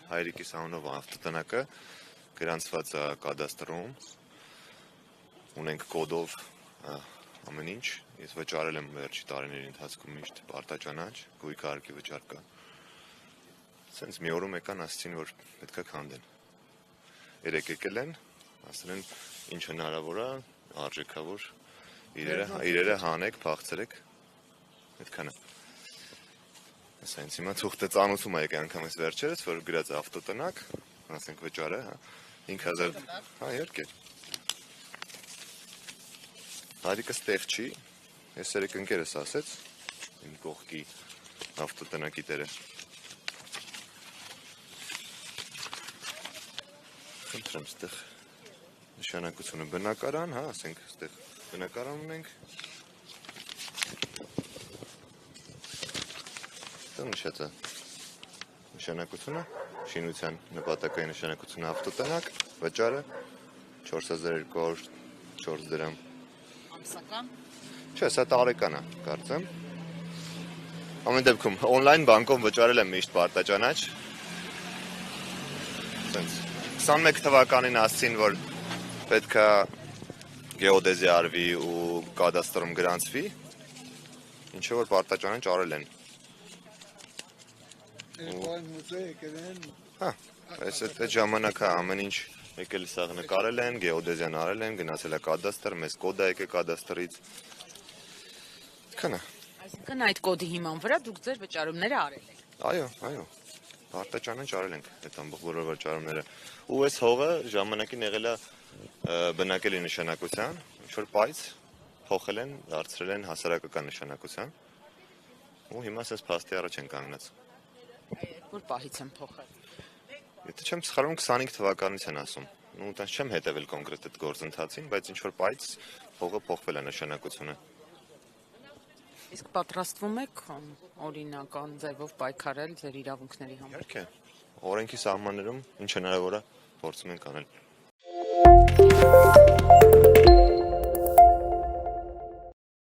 հայրիկիս անունով ավտոտնակը գրանցված է կադաստրում, ունենք կոդով ամեն ինչ, ես վճարել եմ վերջի տարիների ընթացքում միշտ պարտաճանաչ, գույք հարկի վճար կա, սենց մի օրում եկան ասցին, որ պետք է քանդեն, երեք եկել են, ասել են ինչ հնարավոր է, արժեքավոր, իրերը հանեք, փախցրեք, այդքանը Սենց հիմա ցուխտը ծանուցում է եկի անգամ ես վերջերս, որ գրած ավտոտնակ, ասենք վճարը, 5000, երկեր։ Հայրիկս տեղ չի, ես երեք ընկերս ասեց, իմ կողքի ավտոտնակի տերը։ Խնդրեմ, ստեղ նշանակությունը բնակարան, ասենք, ստեղ բնակարան ունենք։ Նշած է նշանակությունը, շինության նպատակային նշանակությունը ավտոտնակ, վճարը 4204 դրամ։ Ամսական։ Չէ, սա տարեկան է, կարծեմ։ Ամեն դեպքում on-line բանկով վճարել եմ միշտ պարտաճանաչ։ Սենց 21 թվականին ասցին, որ պետք է գեոդեզիա արվի ու կադաստրում գրանցվի, ինչը որ պարտաճանաչ արել են։ Այս այդ ժամանակը ամեն ինչ եկել սաղ նկարել են, գեոդեզիան արել են, գնացել է կադաստր, մեզ կոդ է եկել կադաստրից։ Այդքան է։ Այսինքն այդ կոդի հիման վրա դուք ձեր վճարումները արել եք։ Այո, պարտաճանաչ արել ենք այդ ամբողջ բոլոր վճարումները։ Ու այս հողը ժամանակին եղել է բնակելի նշանակության, ինչ-որ պայծ փոխել են, դարձրել են հասարակական նշանակության։ Ու հիմա ասես փաստի առաջ են կանգնած։ Որ պահից են փոխել։ Եթե չեմ սխալվում 25 թվականից են ասում։ Ու տենց չեմ հետևել կոնկրետ այդ գործընթացին, բայց ինչ որ պայծ հողը փոխվել է նշանակությունը։ Իսկ պատրաստվում եք օրինական ձևով պայքարել ձեր իրավունքների համար։ Իհարկե, օրենքի սահմաններում ինչ հնարավոր է փորձում ենք անել։